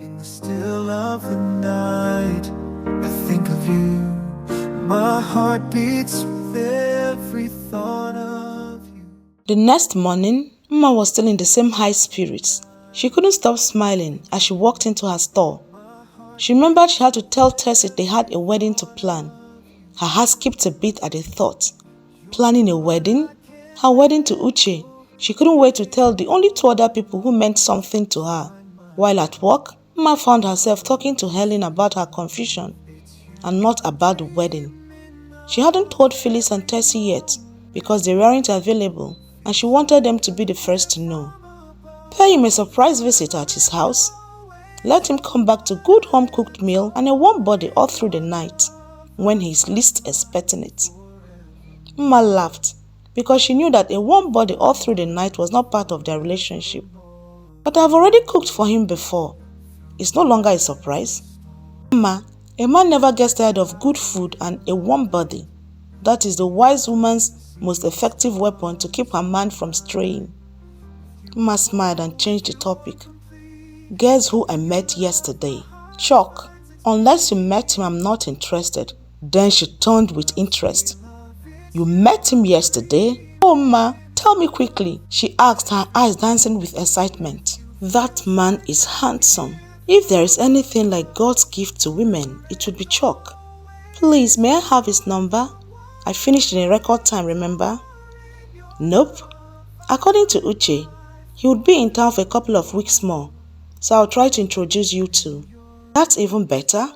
In the still of the night, I think of you. My heart beats with every thought of you. The next morning, Mma was still in the same high spirits. She couldn't stop smiling as she walked into her store. She remembered she had to tell Tessie they had a wedding to plan. Her heart skipped a beat at the thought. Planning a wedding? Her wedding to Uche. She couldn't wait to tell the only two other people who meant something to her. While at work, Mma found herself talking to Helen about her confusion and not about the wedding. She hadn't told Phyllis and Tessie yet because they weren't available and she wanted them to be the first to know. Pay him a surprise visit at his house. Let him come back to good home-cooked meal and a warm body all through the night when he is least expecting it. Mma laughed because she knew that a warm body all through the night was not part of their relationship. But I've already cooked for him before. It's no longer a surprise. Mma, a man never gets tired of good food and a warm body. That is the wise woman's most effective weapon to keep her man from straying. Mma smiled and changed the topic. Guess who I met yesterday? Shock. Unless you met him, I'm not interested. Then she turned with interest. You met him yesterday? Oh, Ma, tell me quickly, she asked, her eyes dancing with excitement. That man is handsome. If there is anything like God's gift to women, it would be Chuck. Please, may I have his number? I finished in a record time, remember? Nope. According to Uche, he would be in town for a couple of weeks more, so I'll try to introduce you two. That's even better.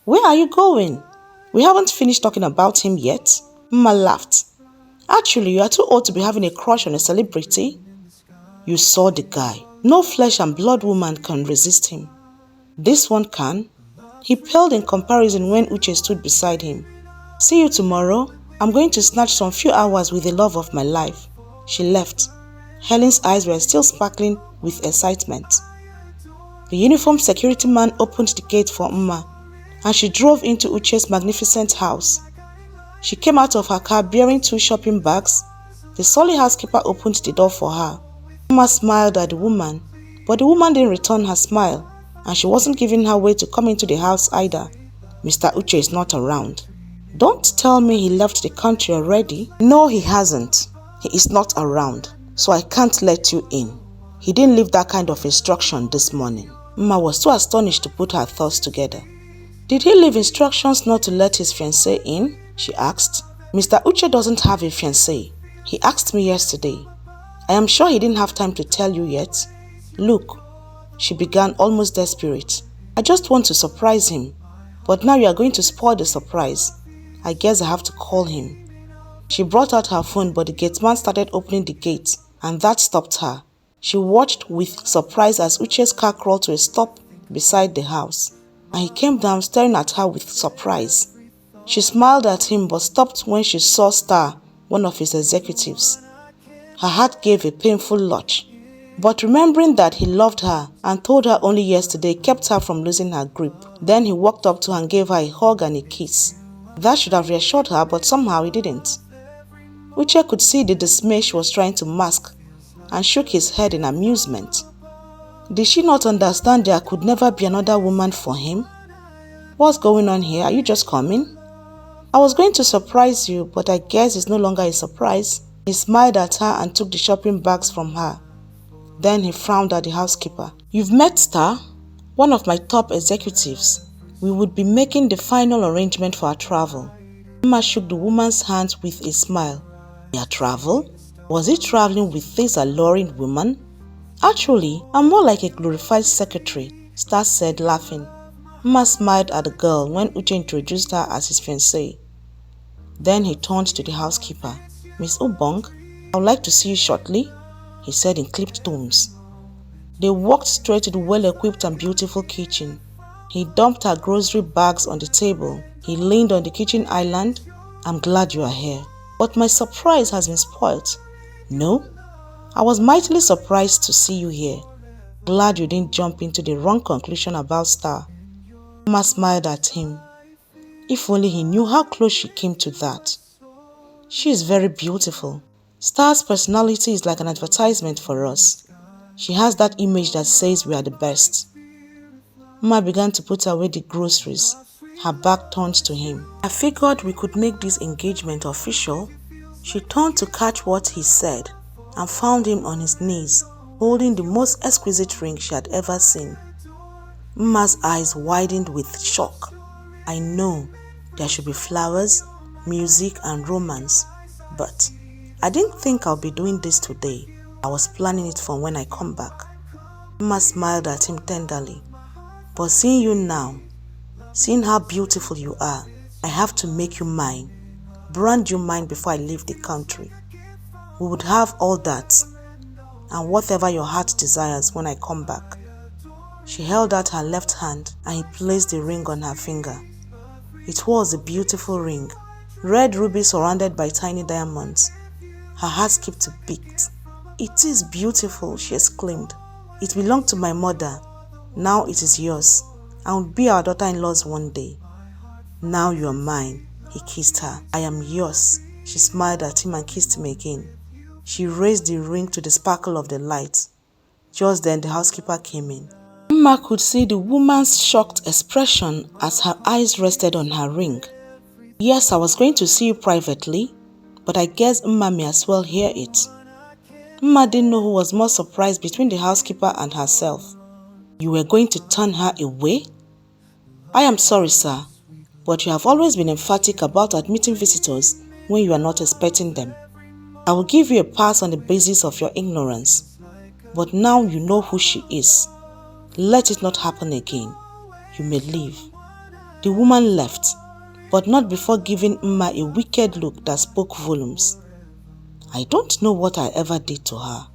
Where are you going? We haven't finished talking about him yet. Mma laughed. Actually, you are too old to be having a crush on a celebrity. You saw the guy. No flesh and blood woman can resist him. This one can. He paled in comparison when Uche stood beside him. See you tomorrow. I'm going to snatch some few hours with the love of my life. She left. Helen's eyes were still sparkling with excitement. The uniformed security man opened the gate for Mma, and she drove into Uche's magnificent house. She came out of her car bearing 2 shopping bags. The surly housekeeper opened the door for her. Mma smiled at the woman, but the woman didn't return her smile, and she wasn't giving her way to come into the house either. Mr. Uche is not around. Don't tell me he left the country already. No, he hasn't. He is not around, so I can't let you in. He didn't leave that kind of instruction this morning. Mma was too astonished to put her thoughts together. Did he leave instructions not to let his fiancée in? She asked. Mr. Uche doesn't have a fiancée. He asked me yesterday. I am sure he didn't have time to tell you yet. Look, she began almost desperate. I just want to surprise him. But now you are going to spoil the surprise. I guess I have to call him. She brought out her phone, but the gateman started opening the gate, and that stopped her. She watched with surprise as Uche's car crawled to a stop beside the house, and he came down staring at her with surprise. She smiled at him but stopped when she saw Star, one of his executives. Her heart gave a painful lurch, but remembering that he loved her and told her only yesterday kept her from losing her grip. Then he walked up to her and gave her a hug and a kiss. That should have reassured her, but somehow he didn't. Uche could see the dismay she was trying to mask and shook his head in amusement. Did she not understand there could never be another woman for him? What's going on here? Are you just coming? I was going to surprise you, but I guess it's no longer a surprise. He smiled at her and took the shopping bags from her. Then he frowned at the housekeeper. You've met Star, one of my top executives. We would be making the final arrangement for our travel. Mma shook the woman's hand with a smile. Your travel? Was he traveling with this alluring woman? Actually, I'm more like a glorified secretary, Star said, laughing. Mma smiled at the girl when Uche introduced her as his fiancée. Then he turned to the housekeeper. Miss Ubong, I would like to see you shortly, he said in clipped tones. They walked straight to the well-equipped and beautiful kitchen. He dumped her grocery bags on the table. He leaned on the kitchen island. I'm glad you are here, but my surprise has been spoilt. No? I was mightily surprised to see you here. Glad you didn't jump into the wrong conclusion about Star. Mma smiled at him. If only he knew how close she came to that. She is very beautiful. Star's personality is like an advertisement for us. She has that image that says we are the best. Mma began to put away the groceries. Her back turned to him. I figured we could make this engagement official. She turned to catch what he said and found him on his knees, holding the most exquisite ring she had ever seen. Mma's eyes widened with shock. I know there should be flowers, music and romance, but I didn't think I'll be doing this today. I was planning it for when I come back. Mma smiled at him tenderly. But seeing you now, seeing how beautiful you are, I have to make you mine, brand you mine before I leave the country. We would have all that and whatever your heart desires when I come back. She held out her left hand and he placed the ring on her finger. It was a beautiful ring, red ruby surrounded by tiny diamonds. Her heart skipped a beat. It is beautiful, she exclaimed. It belonged to my mother. Now it is yours and will be our daughter-in-law's one day. Now you are mine, he kissed her. I am yours. She smiled at him and kissed him again. She raised the ring to the sparkle of the light. Just then the housekeeper came in. Mma could see the woman's shocked expression as her eyes rested on her ring. Yes, I was going to see you privately, but I guess Mma may as well hear it. Mma didn't know who was more surprised between the housekeeper and herself. You were going to turn her away? I am sorry, sir, but you have always been emphatic about admitting visitors when you are not expecting them. I will give you a pass on the basis of your ignorance, but now you know who she is. Let it not happen again. You may leave. The woman left, but not before giving Mma a wicked look that spoke volumes. I don't know what I ever did to her.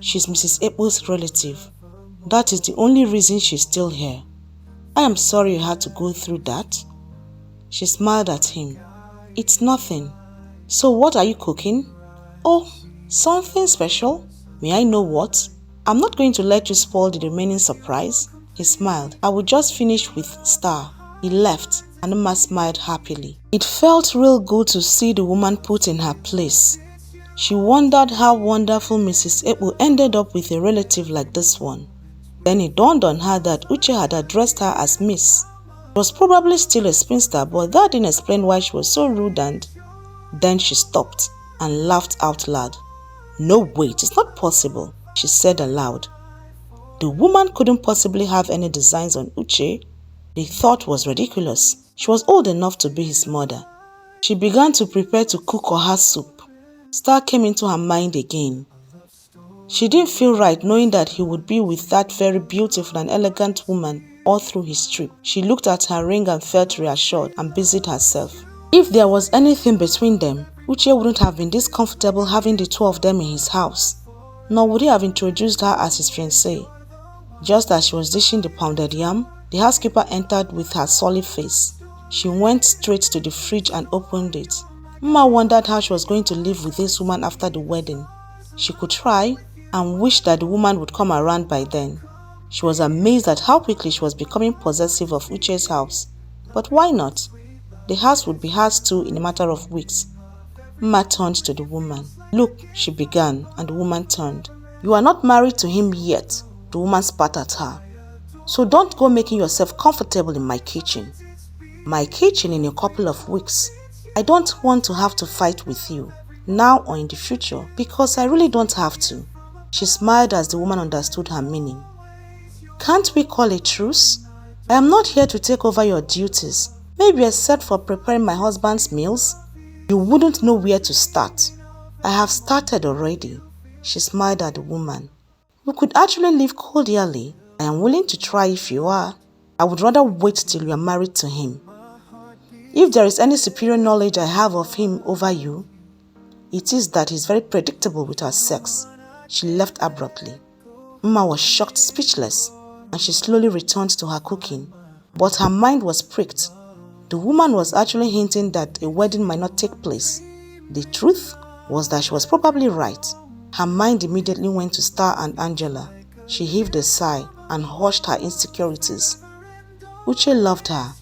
She's Mrs. April's relative. That is the only reason she's still here. I am sorry you had to go through that. She smiled at him. It's nothing. So what are you cooking? Oh, something special? May I know what? I'm not going to let you spoil the remaining surprise. He smiled. I will just finish with Star. He left and Mma smiled happily. It felt real good to see the woman put in her place. She wondered how wonderful Mrs. April ended up with a relative like this one. Then it dawned on her that Uche had addressed her as Miss. She was probably still a spinster, but that didn't explain why she was so rude, and then she stopped and laughed out loud. No, wait, it's not possible, she said aloud. The woman couldn't possibly have any designs on Uche. The thought was ridiculous. She was old enough to be his mother. She began to prepare to cook her soup. Star came into her mind again. She didn't feel right knowing that he would be with that very beautiful and elegant woman all through his trip. She looked at her ring and felt reassured and busied herself. If there was anything between them, Uche wouldn't have been this comfortable having the two of them in his house, nor would he have introduced her as his fiancée. Just as she was dishing the pounded yam, the housekeeper entered with her solid face. She went straight to the fridge and opened it. Mma wondered how she was going to live with this woman after the wedding. She could try and wished that the woman would come around by then. She was amazed at how quickly she was becoming possessive of Uche's house. But why not? The house would be hers too in a matter of weeks. Mma turned to the woman. Look, she began, and the woman turned. You are not married to him yet, the woman spat at her. So don't go making yourself comfortable in my kitchen. My kitchen in a couple of weeks. I don't want to have to fight with you, now or in the future, because I really don't have to. She smiled as the woman understood her meaning. Can't we call a truce? I am not here to take over your duties, maybe except for preparing my husband's meals. You wouldn't know where to start. I have started already. She smiled at the woman. We could actually live cordially. I am willing to try if you are. I would rather wait till you are married to him. If there is any superior knowledge I have of him over you, it is that he is very predictable with her sex. She left abruptly. Mma was shocked, speechless, and she slowly returned to her cooking. But her mind was pricked. The woman was actually hinting that a wedding might not take place. The truth was that she was probably right. Her mind immediately went to Star and Angela. She heaved a sigh and hushed her insecurities. Uche loved her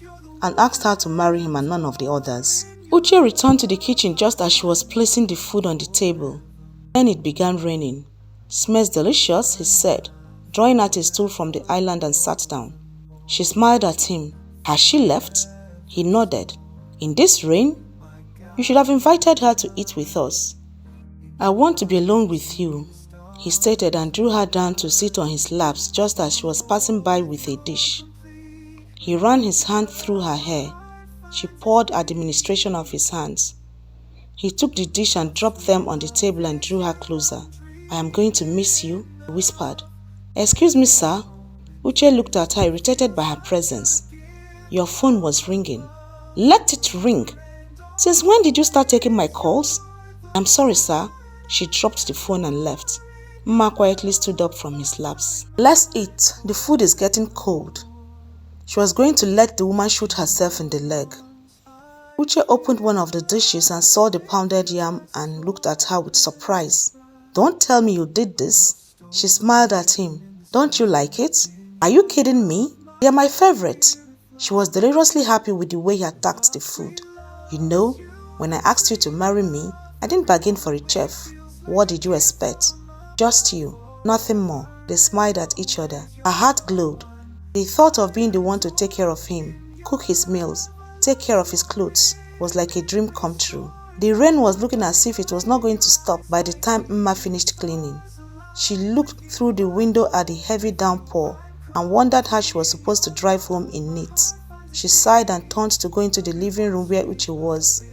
and asked her to marry him and none of the others. Uche returned to the kitchen just as she was placing the food on the table. Then it began raining. Smells delicious, he said, drawing out a stool from the island and sat down. She smiled at him. Has she left? He nodded. In this rain? You should have invited her to eat with us. I want to be alone with you, he stated and drew her down to sit on his laps just as she was passing by with a dish. He ran his hand through her hair. She pawed at the ministration of his hands. He took the dish and dropped them on the table and drew her closer. I am going to miss you, he whispered. Excuse me, sir. Uche looked at her, irritated by her presence. Your phone was ringing. Let it ring. Since when did you start taking my calls? I'm sorry, sir. She dropped the phone and left. Mma quietly stood up from his laps. Let's eat. The food is getting cold. She was going to let the woman shoot herself in the leg. Uche opened one of the dishes and saw the pounded yam and looked at her with surprise. Don't tell me you did this. She smiled at him. Don't you like it? Are you kidding me? They are my favorite. She was deliriously happy with the way he attacked the food. You know, when I asked you to marry me, I didn't bargain for a chef. What did you expect? Just you, nothing more. They smiled at each other. Her heart glowed. The thought of being the one to take care of him, cook his meals, take care of his clothes was like a dream come true. The rain was looking as if it was not going to stop by the time Mma finished cleaning. She looked through the window at the heavy downpour and wondered how she was supposed to drive home in it. She sighed and turned to go into the living room where Uche was.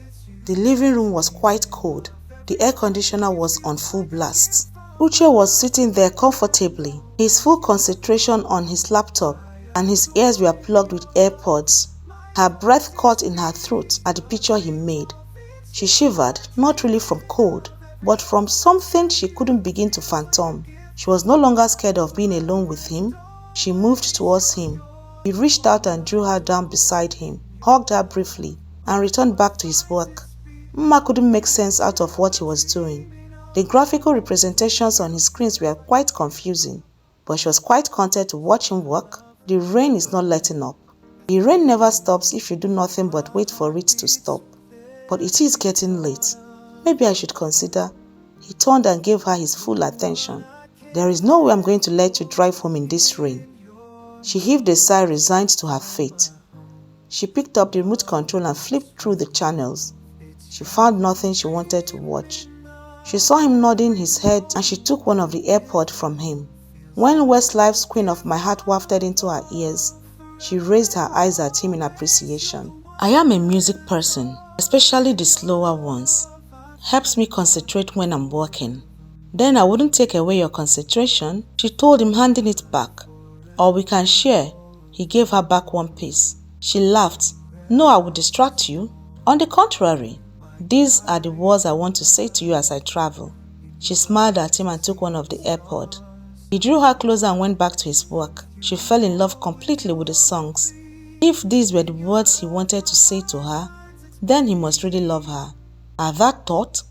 The living room was quite cold. The air conditioner was on full blast. Uche was sitting there comfortably, his full concentration on his laptop, and his ears were plugged with AirPods. Her breath caught in her throat at the picture he made. She shivered, not really from cold, but from something she couldn't begin to fathom. She was no longer scared of being alone with him. She moved towards him. He reached out and drew her down beside him, hugged her briefly, and returned back to his work. Mma couldn't make sense out of what he was doing. The graphical representations on his screens were quite confusing, but she was quite content to watch him work. The rain is not letting up. The rain never stops if you do nothing but wait for it to stop. But it is getting late. Maybe I should consider. He turned and gave her his full attention. There is no way I'm going to let you drive home in this rain. She heaved a sigh, resigned to her fate. She picked up the remote control and flipped through the channels. She found nothing she wanted to watch. She saw him nodding his head and she took one of the AirPods from him. When Westlife's Queen of My Heart wafted into her ears, she raised her eyes at him in appreciation. I am a music person, especially the slower ones. Helps me concentrate when I'm working. Then I wouldn't take away your concentration, she told him, handing it back. Or we can share. He gave her back one piece. She laughed. No, I would distract you. On the contrary, these are the words I want to say to you as I travel. She smiled at him and took one of the AirPods. He drew her closer and went back to his work. She fell in love completely with the songs. If these were the words he wanted to say to her, then he must really love her. At that thought,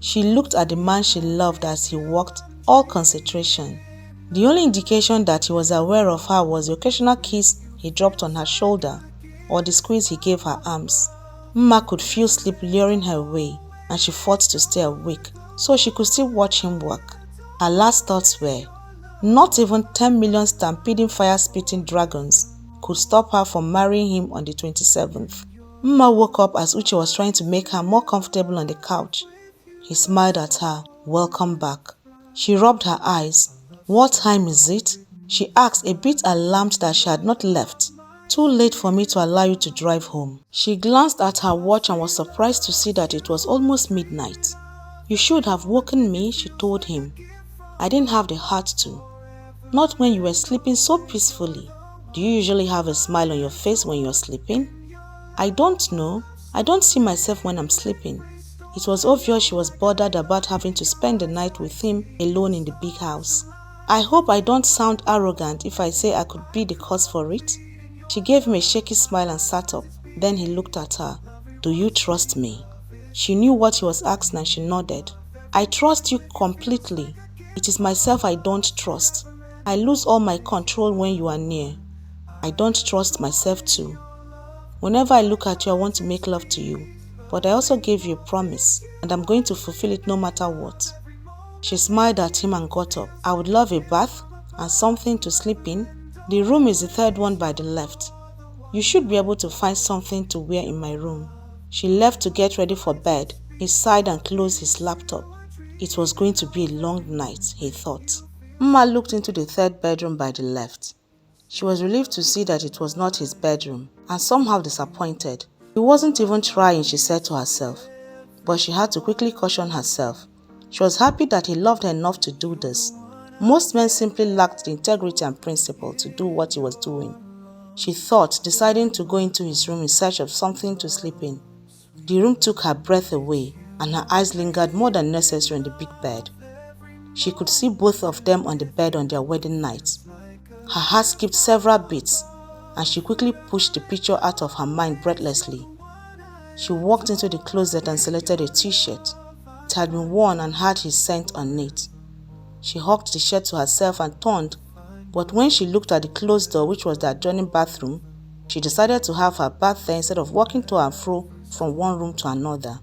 she looked at the man she loved as he walked, all concentration. The only indication that he was aware of her was the occasional kiss he dropped on her shoulder or the squeeze he gave her arms. Mma could feel sleep luring her away and she fought to stay awake so she could still watch him work. Her last thoughts were, not even 10 million stampeding fire-spitting dragons could stop her from marrying him on the 27th. Mma woke up as Uche was trying to make her more comfortable on the couch. He smiled at her. Welcome back. She rubbed her eyes. What time is it? She asked, a bit alarmed that she had not left. Too late for me to allow you to drive home. She glanced at her watch and was surprised to see that it was almost midnight. You should have woken me, she told him. I didn't have the heart to. Not when you were sleeping so peacefully. Do you usually have a smile on your face when you're sleeping? I don't know. I don't see myself when I'm sleeping. It was obvious she was bothered about having to spend the night with him alone in the big house. I hope I don't sound arrogant if I say I could be the cause for it. She gave him a shaky smile and sat up. Then he looked at her. Do you trust me? She knew what he was asking and she nodded. I trust you completely. It is myself I don't trust. I lose all my control when you are near. I don't trust myself too. Whenever I look at you, I want to make love to you. But I also gave you a promise, and I'm going to fulfill it no matter what. She smiled at him and got up. I would love a bath and something to sleep in, The room is the third one by the left. You should be able to find something to wear in my room. She left to get ready for bed. He sighed and closed his laptop. It was going to be a long night, he thought. Mma looked into the third bedroom by the left. She was relieved to see that it was not his bedroom, and somehow disappointed. He wasn't even trying, she said to herself. But she had to quickly caution herself. She was happy that he loved her enough to do this. Most men simply lacked the integrity and principle to do what he was doing. She thought, deciding to go into his room in search of something to sleep in. The room took her breath away, and her eyes lingered more than necessary on the big bed. She could see both of them on the bed on their wedding night. Her heart skipped several beats, and she quickly pushed the picture out of her mind breathlessly. She walked into the closet and selected a t-shirt. It had been worn and had his scent on it. She hugged the shirt to herself and turned, but when she looked at the closed door, which was the adjoining bathroom, she decided to have her bath there instead of walking to and fro from one room to another.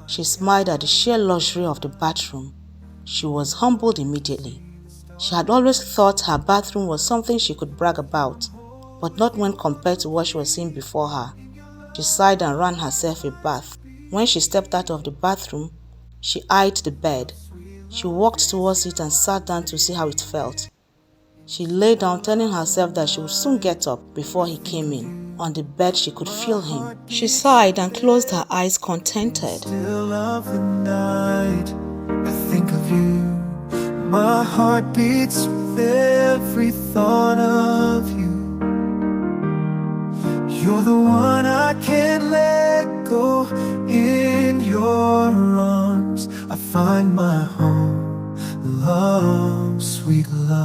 She smiled at the sheer luxury of the bathroom. She was humbled immediately. She had always thought her bathroom was something she could brag about, but not when compared to what she was seeing before her. She sighed and ran herself a bath. When she stepped out of the bathroom, she eyed the bed. She walked towards it and sat down to see how it felt. She lay down, telling herself that she would soon get up before he came in. On the bed, she could feel him. She sighed and closed her eyes, contented. Still of the night, I think of you. My heart beats with every thought of you. You're the one I can't let go. In your arms I find my home. Love, sweet love.